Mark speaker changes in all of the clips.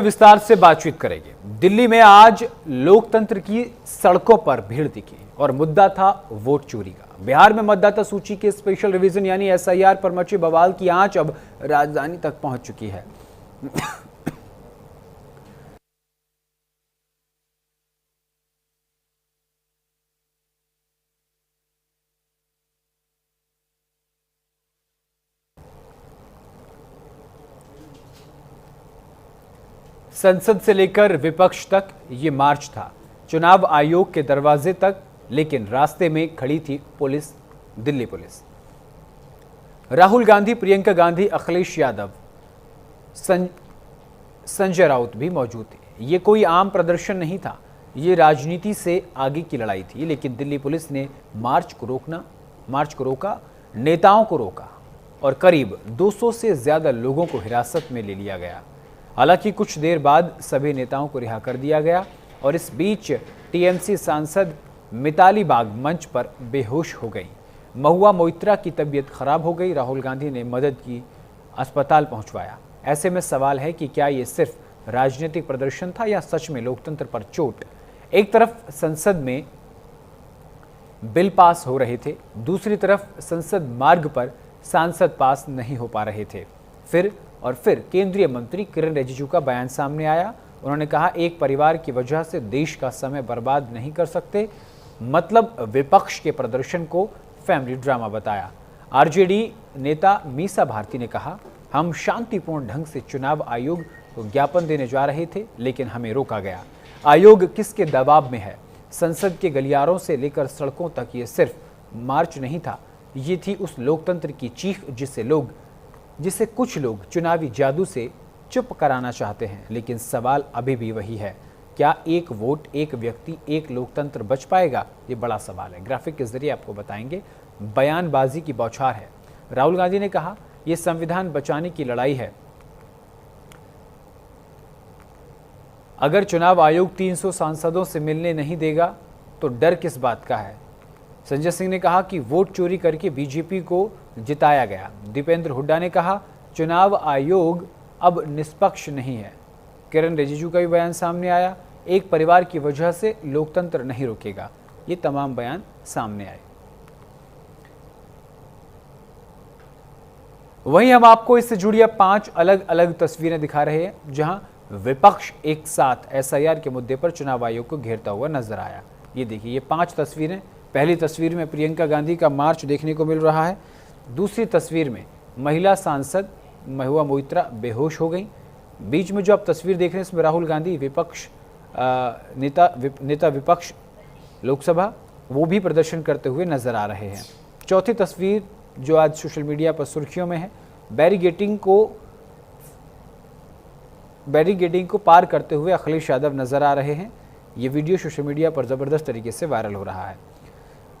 Speaker 1: विस्तार से बातचीत करेंगे। दिल्ली में आज लोकतंत्र की सड़कों पर भीड़ दिखी और मुद्दा था वोट चोरी का। बिहार में मतदाता सूची के स्पेशल रिवीजन यानी एसआईआर पर मचे बवाल की आंच अब राजधानी तक पहुंच चुकी है। संसद से लेकर विपक्ष तक ये मार्च था, चुनाव आयोग के दरवाजे तक, लेकिन रास्ते में खड़ी थी पुलिस, दिल्ली पुलिस। राहुल गांधी, प्रियंका गांधी, अखिलेश यादव, संजय राउत भी मौजूद थे। ये कोई आम प्रदर्शन नहीं था, ये राजनीति से आगे की लड़ाई थी। लेकिन दिल्ली पुलिस ने मार्च को रोका, नेताओं को रोका और करीब 200 से ज्यादा लोगों को हिरासत में ले लिया गया। हालांकि कुछ देर बाद सभी नेताओं को रिहा कर दिया गया और इस बीच टीएमसी सांसद मिताली बाग मंच पर बेहोश हो गई। महुआ मोइत्रा की तबीयत खराब हो गई। राहुल गांधी ने मदद की, अस्पताल पहुंचवाया। ऐसे में सवाल है कि क्या ये सिर्फ राजनीतिक प्रदर्शन था या सच में लोकतंत्र पर चोट। एक तरफ संसद में बिल पास हो रहे थे, दूसरी तरफ संसद मार्ग पर सांसद पास नहीं हो पा रहे थे। फिर केंद्रीय मंत्री किरण रिजिजू का बयान सामने आया। उन्होंने कहा, एक परिवार की वजह से देश का समय बर्बाद नहीं कर सकते। मतलब विपक्ष के प्रदर्शन को फैमिली ड्रामा बताया। आरजेडी नेता मीसा भारती ने कहा, हम शांतिपूर्ण ढंग से चुनाव आयोग को ज्ञापन देने जा रहे थे, लेकिन हमें रोका गया। आयोग किसके दबाव में है? संसद के गलियारों से लेकर सड़कों तक ये सिर्फ मार्च नहीं था, ये थी उस लोकतंत्र की चीख जिसे कुछ लोग चुनावी जादू से चुप कराना चाहते हैं। लेकिन सवाल अभी भी वही है, क्या एक वोट, एक व्यक्ति, एक लोकतंत्र बच पाएगा? ये बड़ा सवाल है। ग्राफिक के जरिए आपको बताएंगे। बयानबाजी की बौछार है। राहुल गांधी ने कहा, यह संविधान बचाने की लड़ाई है। अगर चुनाव आयोग 300 सांसदों से मिलने नहीं देगा तो डर किस बात का है? संजय सिंह ने कहा कि वोट चोरी करके बीजेपी को जिताया गया। दीपेंद्र हुड्डा ने कहा, चुनाव आयोग अब निष्पक्ष नहीं है। किरण रिजिजू का भी बयान सामने आया, एक परिवार की वजह से लोकतंत्र नहीं रुकेगा। ये तमाम बयान सामने आए। वहीं हम आपको इससे जुड़ी 5 अलग अलग तस्वीरें दिखा रहे हैं, जहां विपक्ष एक साथ एसआईआर के मुद्दे पर चुनाव आयोग को घेरता हुआ नजर आया। ये देखिए, ये 5 तस्वीरें। पहली तस्वीर में प्रियंका गांधी का मार्च देखने को मिल रहा है। दूसरी तस्वीर में महिला सांसद महुआ मोइत्रा बेहोश हो गई। बीच में जो आप तस्वीर देख रहे हैं, इसमें राहुल गांधी विपक्ष नेता विपक्ष लोकसभा, वो भी प्रदर्शन करते हुए नजर आ रहे हैं। चौथी तस्वीर जो आज सोशल मीडिया पर सुर्खियों में है, बैरिकेडिंग को पार करते हुए अखिलेश यादव नजर आ रहे हैं। ये वीडियो सोशल मीडिया पर जबरदस्त तरीके से वायरल हो रहा है।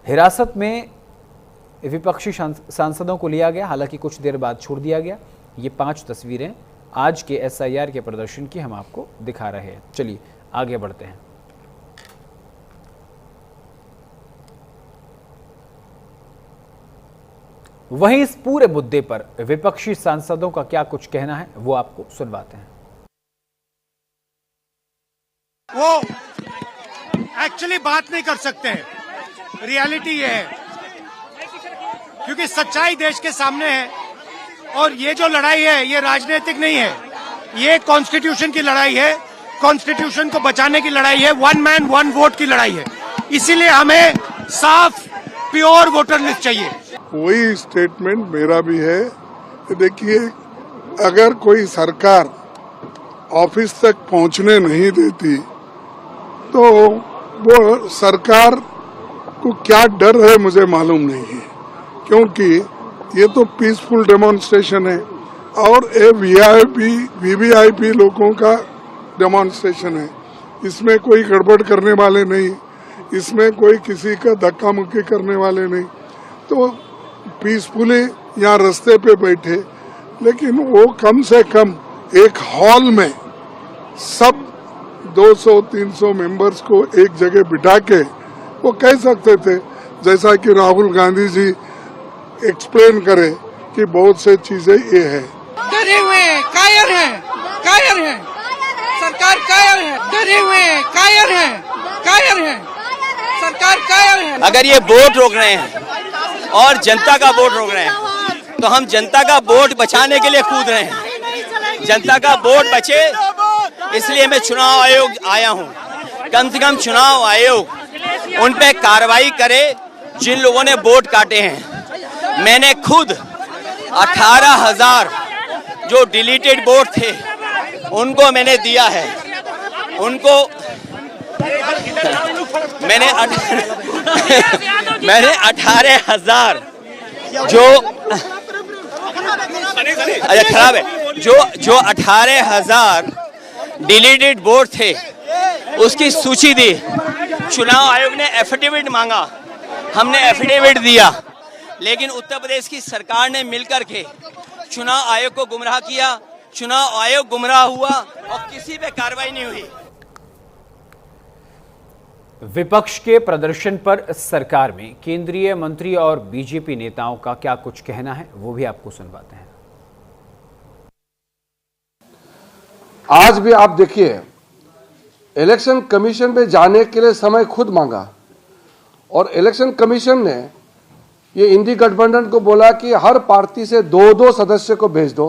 Speaker 1: हिरासत में विपक्षी सांसदों को लिया गया, हालांकि कुछ देर बाद छोड़ दिया गया। ये 5 तस्वीरें आज के एसआईआर के प्रदर्शन की हम आपको दिखा रहे हैं। चलिए आगे बढ़ते हैं। वहीं इस पूरे मुद्दे पर विपक्षी सांसदों का क्या कुछ कहना है, वो आपको सुनवाते हैं।
Speaker 2: वो एक्चुअली बात नहीं कर सकते हैं, रियलिटी ये है, क्योंकि सच्चाई देश के सामने है। और ये जो लड़ाई है, ये राजनीतिक नहीं है, ये कॉन्स्टिट्यूशन की लड़ाई है, कॉन्स्टिट्यूशन को बचाने की लड़ाई है, 1 मैन 1 वोट की लड़ाई है। इसीलिए हमें साफ प्योर वोटर लिस्ट चाहिए।
Speaker 3: वही स्टेटमेंट मेरा भी है। देखिए, अगर कोई सरकार ऑफिस तक पहुंचने नहीं देती तो वो सरकार को क्या डर है मुझे मालूम नहीं है, क्योंकि ये तो पीसफुल डेमोन्स्ट्रेशन है और ये वीवीआईपी लोगों का डेमोन्स्ट्रेशन है। इसमें कोई गड़बड़ करने वाले नहीं, इसमें कोई किसी का धक्का मुक्की करने वाले नहीं। तो पीसफुली यहाँ रास्ते पे बैठे, लेकिन वो कम से कम एक हॉल में सब 200-300 मेंबर्स को एक जगह बिठा के वो कह सकते थे, जैसा कि राहुल गांधी जी एक्सप्लेन करे कि बहुत से चीजें ये है।
Speaker 4: डरे हुए हैं, कायर हैं। सरकार कायर है, डरे हुए हैं, कायर है, सरकार कायर है।
Speaker 5: अगर ये वोट रोक रहे हैं और जनता का वोट रोक रहे हैं तो हम जनता का वोट बचाने के लिए कूद रहे हैं। जनता का वोट बचे इसलिए मैं चुनाव आयोग आया हूँ। कम से कम चुनाव आयोग उन पे कार्रवाई करे जिन लोगों ने वोट काटे हैं। मैंने खुद 18,000 जो डिलीटेड वोट थे उनको मैंने दिया है। उनको मैंने 18,000 जो अच्छा खराब है जो 18,000 डिलीटेड वोट थे उसकी सूची दी। चुनाव आयोग ने एफिडेविट मांगा, हमने एफिडेविट दिया, लेकिन उत्तर प्रदेश की सरकार ने मिलकर के चुनाव आयोग को गुमराह किया। चुनाव आयोग गुमराह हुआ और किसी पे कार्रवाई नहीं हुई।
Speaker 1: विपक्ष के प्रदर्शन पर सरकार में केंद्रीय मंत्री और बीजेपी नेताओं का क्या कुछ कहना है, वो भी आपको सुनवाते हैं।
Speaker 6: आज भी आप देखिए, इलेक्शन कमीशन में जाने के लिए समय खुद मांगा और इलेक्शन कमीशन ने ये इंडी गठबंधन को बोला कि हर पार्टी से 2-2 सदस्य को भेज दो।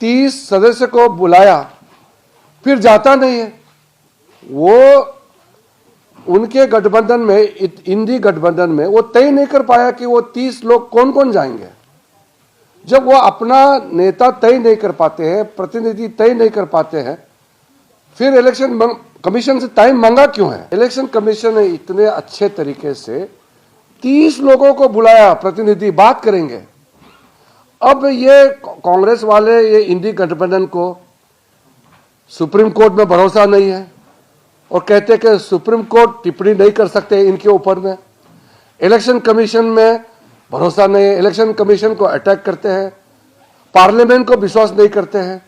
Speaker 6: 30 सदस्य को बुलाया, फिर जाता नहीं है। वो उनके गठबंधन में, इंडी गठबंधन में वो तय नहीं कर पाया कि वो 30 लोग कौन कौन जाएंगे। जब वो अपना नेता तय नहीं कर पाते हैं, प्रतिनिधि तय नहीं कर पाते हैं, फिर इलेक्शन कमीशन से टाइम मांगा क्यों है? इलेक्शन कमीशन ने इतने अच्छे तरीके से 30 लोगों को बुलाया, प्रतिनिधि बात करेंगे। अब ये कांग्रेस वाले ये इंडी गठबंधन को सुप्रीम कोर्ट में भरोसा नहीं है और कहते कि सुप्रीम कोर्ट टिप्पणी नहीं कर सकते इनके ऊपर में। इलेक्शन कमीशन में भरोसा नहीं है, इलेक्शन कमीशन को अटैक करते हैं, पार्लियामेंट को विश्वास नहीं करते हैं।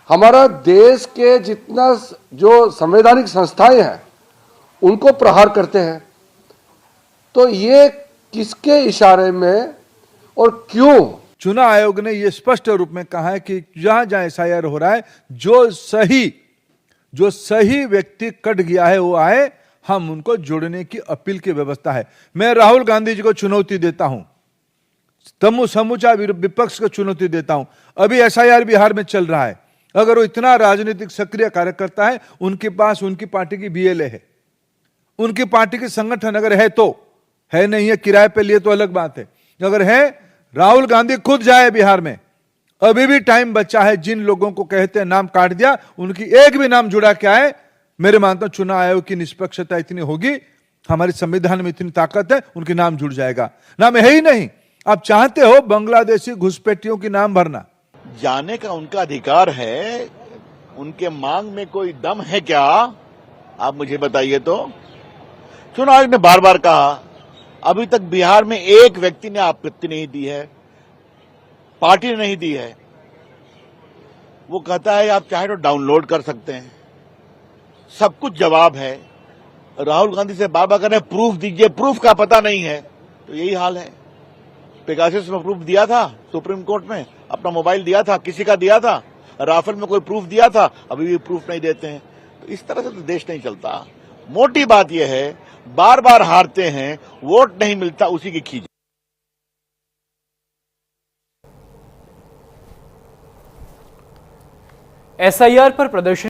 Speaker 6: हमारा देश के जितना जो संवैधानिक संस्थाएं हैं उनको प्रहार करते हैं। तो ये किसके इशारे में और क्यों?
Speaker 7: चुनाव आयोग ने यह स्पष्ट रूप में कहा है कि जहां जहां एसआईआर हो रहा है, जो सही व्यक्ति कट गया है वो आए, हम उनको जोड़ने की अपील की व्यवस्था है। मैं राहुल गांधी जी को चुनौती देता हूं, समूचा विपक्ष को चुनौती देता हूं। अभी एसआईआर बिहार में चल रहा है। अगर वो इतना राजनीतिक सक्रिय कार्यकर्ता है, उनके पास उनकी पार्टी की बीएलए है, उनकी पार्टी के संगठन अगर है तो है, नहीं है किराए पे लिए तो अलग बात है। अगर है, राहुल गांधी खुद जाए बिहार में। अभी भी टाइम बचा है। जिन लोगों को कहते हैं नाम काट दिया, उनकी एक भी नाम जुड़ा के आए। मेरे मानता हूं चुनाव आयोग की निष्पक्षता इतनी होगी, हमारे संविधान में इतनी ताकत है, उनके नाम जुड़ जाएगा। नाम है ही नहीं। आप चाहते हो बांग्लादेशी घुसपैठियों की नाम भरना,
Speaker 8: जाने का उनका अधिकार है। उनके मांग में कोई दम है क्या? आप मुझे बताइए तो। चुनाव आयोग ने बार बार कहा, अभी तक बिहार में एक व्यक्ति ने आपत्ति नहीं दी है, पार्टी ने नहीं दी है। वो कहता है आप चाहे तो डाउनलोड कर सकते हैं, सब कुछ जवाब है। राहुल गांधी से बार बार कह रहे हैं प्रूफ दीजिए, प्रूफ का पता नहीं है। तो यही हाल है। पेगासस में प्रूफ दिया था सुप्रीम कोर्ट में, अपना मोबाइल दिया था, किसी का दिया था। राफेल में कोई प्रूफ दिया था, अभी भी प्रूफ नहीं देते हैं। तो इस तरह से तो देश नहीं चलता। मोटी बात यह है, बार बार हारते हैं, वोट नहीं मिलता, उसी की खींच।
Speaker 1: एसआईआर पर प्रदर्शन